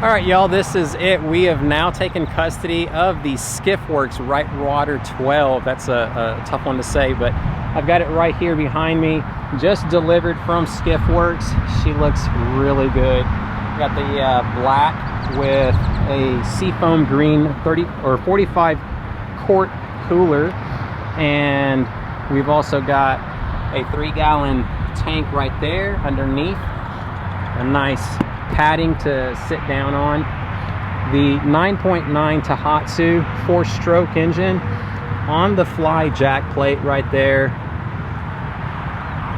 All right, y'all, this is it. We have now taken custody of the SkiffWorX Wright Water 12. That's a tough one to say, but I've got it right here behind me. Just delivered from SkiffWorX. She looks really good. Got the black with a seafoam green 30 or 45 quart cooler, and we've also got a 3-gallon tank right there underneath. A nice padding to sit down on. The 9.9 Tohatsu 4-stroke engine on the fly jack plate right there.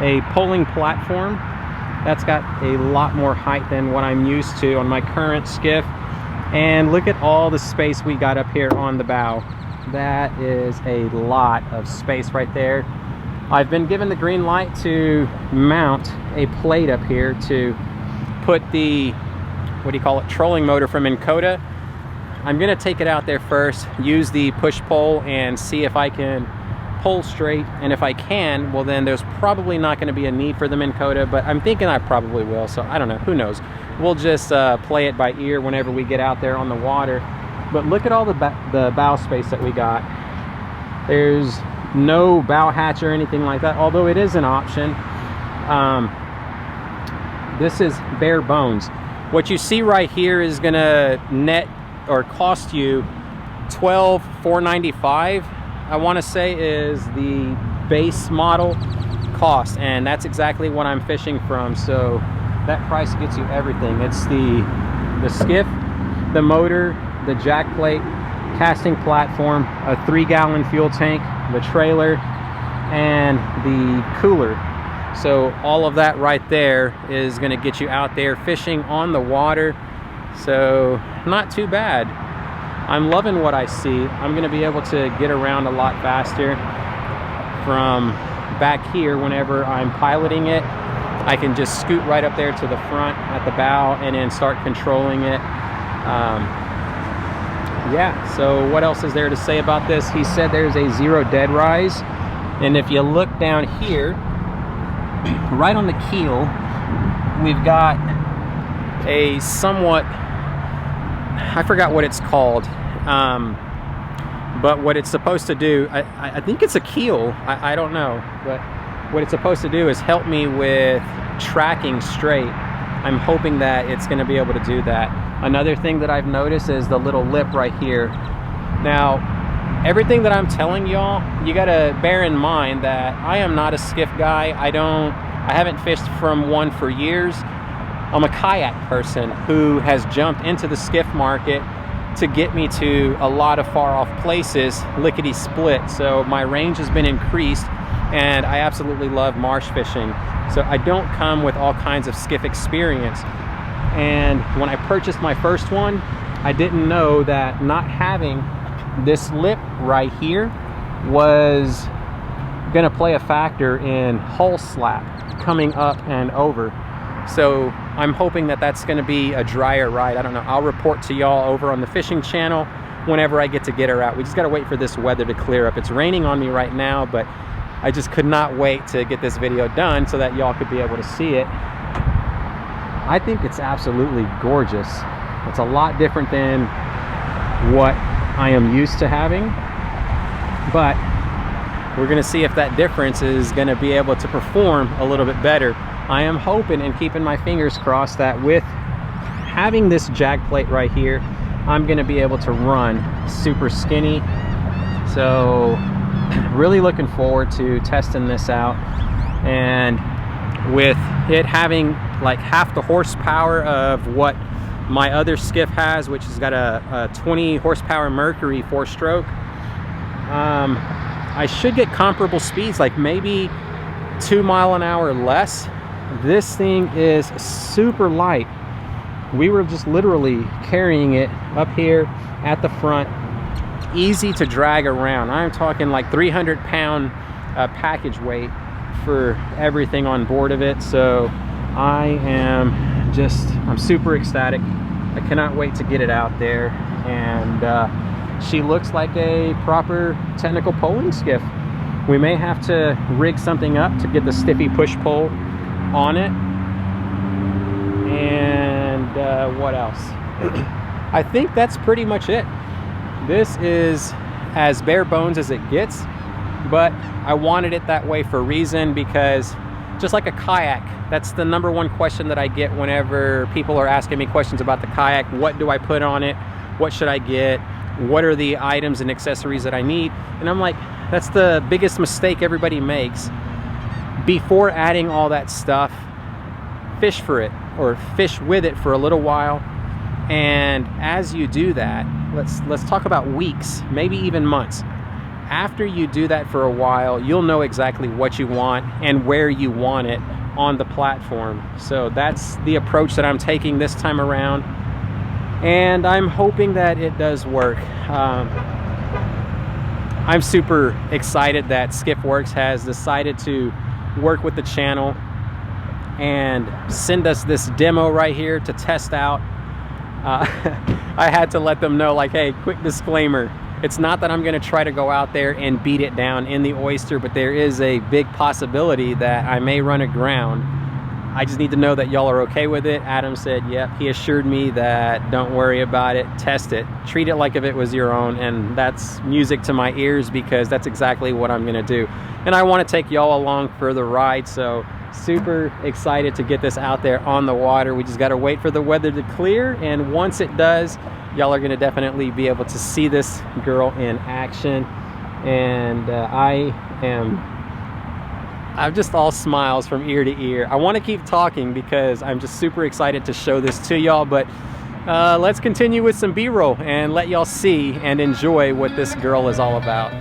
A polling platform that's got a lot more height than what I'm used to on my current skiff. And look at all the space we got up here on the bow. That is a lot of space right there. I've been given the green light to mount a plate up here to put the, what do you call it, trolling motor from Minn Kota. I'm gonna take it out there first, use the push pole and see if I can pull straight, and if I can, well then there's probably not going to be a need for the Minn Kota, but I'm thinking I probably will, so I don't know, who knows. We'll just play it by ear whenever we get out there on the water. But look at all the bow space that we got. There's no bow hatch or anything like that, although it is an option. This is bare bones. What you see right here is gonna net or cost you $12,495. I want to say is the base model cost, and that's exactly what I'm fishing from. So that price gets you everything. It's the skiff, the motor, the jack plate, casting platform, a 3-gallon fuel tank, the trailer, and the cooler. So all of that right there is going to get you out there fishing on the water. So not too bad. I'm loving what I see. I'm going to be able to get around a lot faster from back here whenever I'm piloting it. I can just scoot right up there to the front at the bow and then start controlling it. Yeah, so what else is there to say about this? He said there's a 0 dead rise. And if you look down here, right on the keel, we've got a somewhat, I forgot what it's called, but what it's supposed to do, I think it's a keel, I don't know, but what it's supposed to do is help me with tracking straight. I'm hoping that it's going to be able to do that. Another thing that I've noticed is the little lip right here. Now, everything that I'm telling y'all, you got to bear in mind that I am not a skiff guy. I haven't fished from one for years. I'm a kayak person who has jumped into the skiff market to get me to a lot of far off places, lickety split. So my range has been increased, and I absolutely love marsh fishing. So I don't come with all kinds of skiff experience. And when I purchased my first one, I didn't know that not having this lip right here was gonna play a factor in hull slap coming up and over. So I'm hoping that that's going to be a drier ride. I don't know. I'll report to y'all over on the fishing channel whenever I get to get her out. We just got to wait for this weather to clear up. It's raining on me right now, but I just could not wait to get this video done so that y'all could be able to see it. I think it's absolutely gorgeous. It's a lot different than what I am used to having, but we're going to see if that difference is going to be able to perform a little bit better. I am hoping and keeping my fingers crossed that with having this jack plate right here, I'm going to be able to run super skinny. So really looking forward to testing this out. And with it having like half the horsepower of what my other skiff has, which has got a 20 horsepower Mercury 4-stroke, I should get comparable speeds, like maybe 2 miles an hour less. This thing is super light. We were just literally carrying it up here at the front, easy to drag around. I'm talking like 300-pound package weight for everything on board of it. So I'm super ecstatic. I cannot wait to get it out there. And she looks like a proper technical poling skiff. We may have to rig something up to get the stiffy push pole on it. And what else? I think that's pretty much it. This is as bare bones as it gets, but I wanted it that way for a reason, because just like a kayak, that's the #1 question that I get whenever people are asking me questions about the kayak. What do I put on it? What should I get? What are the items and accessories that I need? And I'm like, that's the biggest mistake everybody makes. Before adding all that stuff, fish for it or fish with it for a little while. And as you do that, let's talk about weeks, maybe even months. After you do that for a while, you'll know exactly what you want and where you want it on the platform. So that's the approach that I'm taking this time around, and I'm hoping that it does work. I'm super excited that SkiffWorX has decided to work with the channel and send us this demo right here to test out. I had to let them know, like, hey, quick disclaimer, it's not that I'm going to try to go out there and beat it down in the oyster, but there is a big possibility that I may run aground. I just need to know that y'all are okay with it. Adam said, yep. He assured me that don't worry about it, test it, treat it like if it was your own, and that's music to my ears, because that's exactly what I'm going to do. And I want to take y'all along for the ride, so super excited to get this out there on the water. We just got to wait for the weather to clear, and once it does, y'all are going to definitely be able to see this girl in action. And I'm just all smiles from ear to ear. I want to keep talking because I'm just super excited to show this to y'all, but let's continue with some B-roll and let y'all see and enjoy what this girl is all about.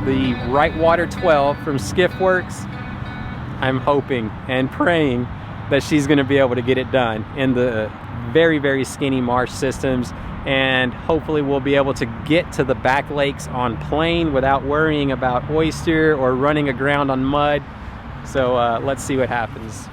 the Wright Water 12 from SkiffWorX. I'm hoping and praying that she's going to be able to get it done in the very, very skinny marsh systems, and hopefully we'll be able to get to the back lakes on plane without worrying about oyster or running aground on mud. So let's see what happens.